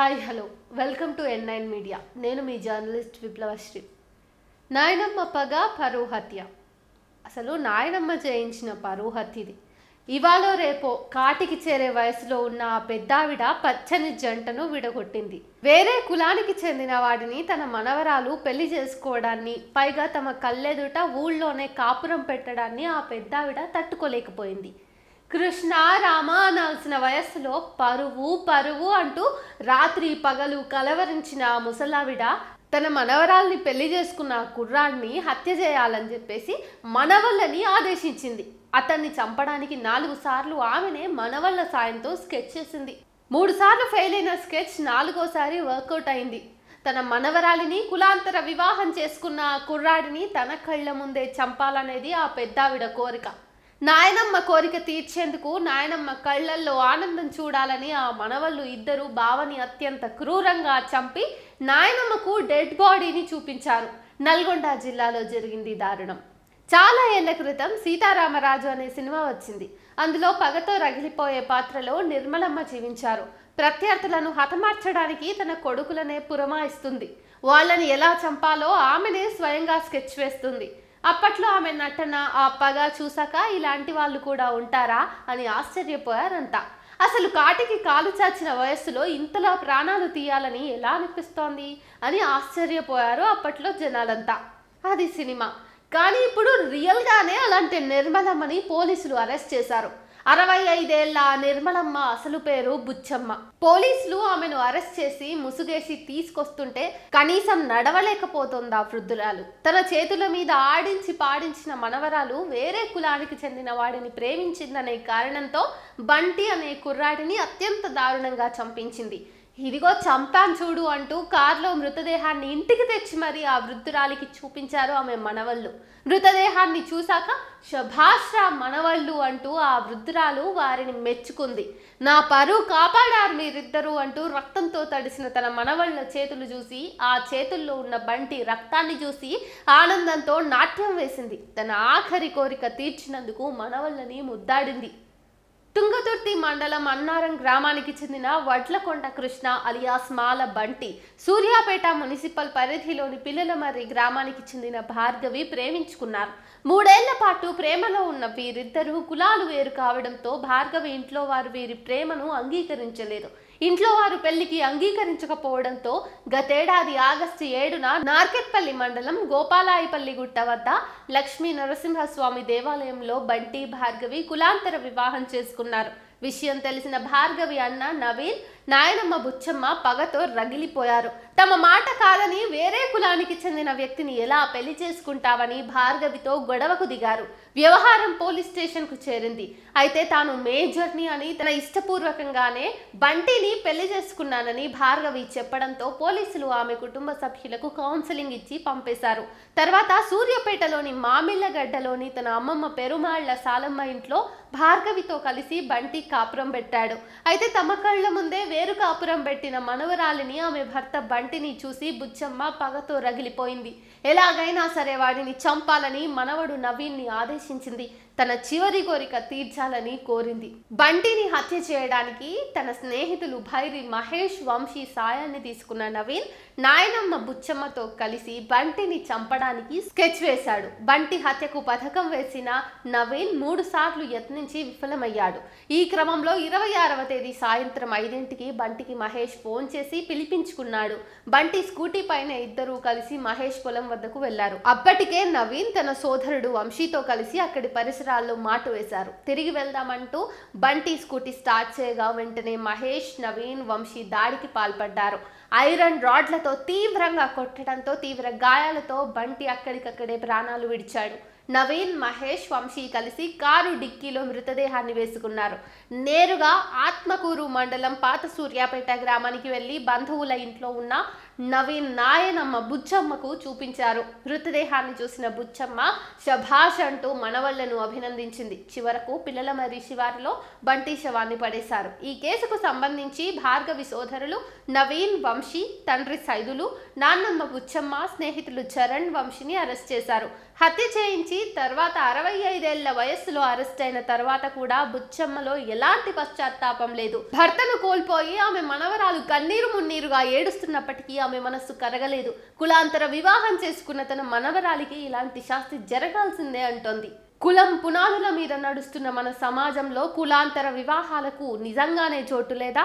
Hi hello welcome to N9 media. నేను మీ journalist విప్లవశ్రీ. నాయనమ్మ పగ పరువు హత్య. అసలు నాయనమ్మ చేయించిన పరువు హత్య ఇది. ఇవాళ రేపో కాటికి చేరే వయసులో ఉన్న ఆ పెద్దావిడ పచ్చని జంటను విడగొట్టింది. వేరే కులానికి చెందిన వాడిని తన మనవరాలు పెళ్లి చేసుకోవడాన్ని, పైగా తమ కళ్ళెదుట ఊళ్ళోనే కాపురం పెట్టడాన్ని ఆ పెద్దావిడ తట్టుకోలేకపోయింది. కృష్ణ రామ అనాల్సిన వయస్సులో పరువు పరువు అంటూ రాత్రి పగలు కలవరించిన ఆ ముసలావిడ తన మనవరాల్ని పెళ్లి చేసుకున్న కుర్రాన్ని హత్య చేయాలని చెప్పేసి మనవళ్ళని ఆదేశించింది. అతన్ని చంపడానికి 4 సార్లు ఆమెనే మనవళ్ళ సాయంతో స్కెచ్ చేసింది. 3 సార్లు ఫెయిల్ అయిన స్కెచ్ 4వసారి వర్కౌట్ అయింది. తన మనవరాలిని కులాంతర వివాహం చేసుకున్న ఆ కుర్రాడిని తన కళ్ళ ముందే చంపాలనేది ఆ పెద్దావిడ కోరిక. నాయనమ్మ కోరిక తీర్చేందుకు నాయనమ్మ కళ్ళల్లో ఆనందం చూడాలని ఆ మనవళ్ళు ఇద్దరు బావని అత్యంత క్రూరంగా చంపి నాయనమ్మకు డెడ్ బాడీని చూపించారు. నల్గొండ జిల్లాలో జరిగింది దారుణం. చాలా ఏళ్ల క్రితం సీతారామరాజు అనే సినిమా వచ్చింది. అందులో పగతో రగిలిపోయే పాత్రలో నిర్మలమ్మ జీవించారు. ప్రత్యర్థులను హతమార్చడానికి తన కొడుకులనే పురమాయిస్తుంది. వాళ్ళని ఎలా చంపాలో ఆమెనే స్వయంగా స్కెచ్ వేస్తుంది. అప్పట్లో ఆమె నటన, ఆ పగ చూసాక ఇలాంటి వాళ్ళు కూడా ఉంటారా అని ఆశ్చర్యపోయారంతా. అసలు కాటికి కాలు చాచిన వయస్సులో ఇంతలా ప్రాణాలు తీయాలని ఎలా అనిపిస్తోంది అని ఆశ్చర్యపోయారు అప్పట్లో జనాలంతా. అది సినిమా. కానీ ఇప్పుడు రియల్గానే అలాంటి నిర్మలమ్మని పోలీసులు అరెస్ట్ చేశారు. 65 ఏళ్ల నిర్మలమ్మ అసలు పేరు బుచ్చమ్మ. పోలీసులు ఆమెను అరెస్ట్ చేసి ముసుగేసి తీసుకొస్తుంటే కనీసం నడవలేకపోతోంది ఆ వృద్ధురాలు. తన చేతుల మీద ఆడించి పాడించిన మనవరాలు వేరే కులానికి చెందిన వాడిని ప్రేమించిందనే కారణంతో బంటి అనే కుర్రాడిని అత్యంత దారుణంగా చంపించింది. ఇదిగో చంపాను చూడు అంటూ కారులో మృతదేహాన్ని ఇంటికి తెచ్చి మరీ ఆ వృద్ధురాలికి చూపించారు ఆమె మనవళ్ళు. మృతదేహాన్ని చూశాక శభాష్రా మనవళ్ళు అంటూ ఆ వృద్ధురాలు వారిని మెచ్చుకుంది. నా పరువు కాపాడారు మీరిద్దరూ అంటూ రక్తంతో తడిసిన తన మనవళ్ళ చేతులు చూసి, ఆ చేతుల్లో ఉన్న బంటి రక్తాన్ని చూసి ఆనందంతో నాట్యం వేసింది. తన ఆఖరి కోరిక తీర్చినందుకు మనవళ్ళని ముద్దాడింది. తుంగతుర్తి మండలం అన్నారం గ్రామానికి చెందిన వడ్లకొండ కృష్ణ అలియాస్ మాల బంటి, సూర్యాపేట మున్సిపల్ పరిధిలోని పిల్లలమర్రి గ్రామానికి చెందిన భార్గవి ప్రేమించుకున్నారు. 3 ఏళ్ల పాటు ప్రేమలో ఉన్న వీరిద్దరూ కులాలు వేరు కావడంతో భార్గవి ఇంట్లో వారు వీరి ప్రేమను అంగీకరించలేదు. ఇంట్లో వారు పెళ్లికి అంగీకరించకపోవడంతో గతేడాది ఆగస్టు 7న నార్కెట్పల్లి మండలం గోపాలాయిపల్లి గుట్ట వద్ద లక్ష్మీ నరసింహస్వామి దేవాలయంలో బంటి, భార్గవి కులాంతర వివాహం చేసుకున్నారు. విషయం తెలిసిన భార్గవి అన్న నవీన్, నాయనమ్మ బుచ్చమ్మ పగతో రగిలిపోయారు. తమ మాట కాదని వేరే కులానికి చెందిన వ్యక్తిని ఎలా పెళ్లి చేసుకుంటావని భార్గవితో గొడవకు దిగారు. వ్యవహారం పోలీస్ స్టేషన్కు చేరింది. అయితే తాను మేజర్ని అని తన ఇష్టపూర్వకంగానే బంటిని పెళ్లి చేసుకున్నానని భార్గవి చెప్పడంతో పోలీసులు ఆమె కుటుంబ సభ్యులకు కౌన్సిలింగ్ ఇచ్చి పంపేశారు. తర్వాత సూర్యాపేటలోని మామిళ్ళగడ్డలోని తన అమ్మమ్మ పెరుమాళ్ల సాలమ్మ ఇంట్లో భార్గవితో కలిసి బంటి కాపురం పెట్టాడు. అయితే తమ కళ్ళ ముందే వేరు కాపురం పెట్టిన మనవరాలిని ఆమె భర్త బంటిని చూసి బుచ్చమ్మ పగతో రగిలిపోయింది. ఎలాగైనా సరే వాడిని చంపాలని మనవడు నవీన్ని ఆదేశించింది. తన చివరి కోరిక తీర్చాలని కోరింది. బంటిని హత్య చేయడానికి తన స్నేహితులు భైరి, మహేష్, వంశీ సాయాన్ని తీసుకున్న నవీన్ నాయనమ్మ బుచ్చమ్మతో కలిసి బంటిని చంపడానికి స్కెచ్ వేశాడు. బంటి హత్యకు పథకం వేసిన నవీన్ 3 సార్లు యత్నించి విఫలమయ్యాడు. ఈ క్రమంలో 26వ తేదీ సాయంత్రం 5ంటికి బంటికి మహేష్ ఫోన్ చేసి పిలిపించుకున్నాడు. బంటి స్కూటీ పైన ఇద్దరూ కలిసి మహేష్ పొలం వద్దకు వెళ్లారు. అప్పటికే నవీన్ తన సోదరుడు వంశీతో కలిసి అక్కడి పరిసరాల్లో మాటు వేశారు. తిరిగి వెళ్దామంటూ బంటి స్కూటీ స్టార్ట్ చేయగా వెంటనే మహేష్, నవీన్, వంశీ దాడికి పాల్పడ్డారు. ఐరన్ రాడ్లతో తీవ్రంగా కొట్టడంతో తీవ్ర గాయాలతో బంటి అక్కడికక్కడే ప్రాణాలు విడిచాడు. నవీన్, మహేష్, వంశీ కలిసి కారు డిక్కీలో మృతదేహాన్ని వేసుకున్నారు. నేరుగా ఆత్మకూరు మండలం పాత సూర్యాపేట గ్రామానికి వెళ్లి బంధువుల ఇంట్లో ఉన్న నవీన్ నాయనమ్మ బుచ్చమ్మకు చూపించారు. మృతదేహాన్ని చూసిన బుచ్చమ్మ శభాష్ అంటూ మనవళ్లను అభినందించింది. చివరకు పిల్లల మరి శివారిలో బంటి శవాన్ని పడేశారు. ఈ కేసుకు సంబంధించి భార్గవి సోదరులు నవీన్, వంశీ, తండ్రి సైదులు, నాన్నమ్మ బుచ్చమ్మ, స్నేహితులు చరణ్, వంశీని అరెస్ట్ చేశారు. హత్య చేయించి తర్వాత 65 ఏళ్ల వయస్సులో అరెస్ట్ అయిన తర్వాత కూడా బుచ్చమ్మలో ఎలాంటి పశ్చాత్తాపం లేదు. భర్తను కోల్పోయి ఆమె మనవరాలు కన్నీరు మున్నీరుగా ఏడుస్తున్నప్పటికీ ఆమె మనస్సు కరగలేదు. కులాంతర వివాహం చేసుకున్న తన మనవరాలికి ఇలాంటి శాస్తి జరగాల్సిందే అంటోంది. కులం పునాదుల మీద నడుస్తున్న మన సమాజంలో కులాంతర వివాహాలకు నిజంగానే చోటు లేదా?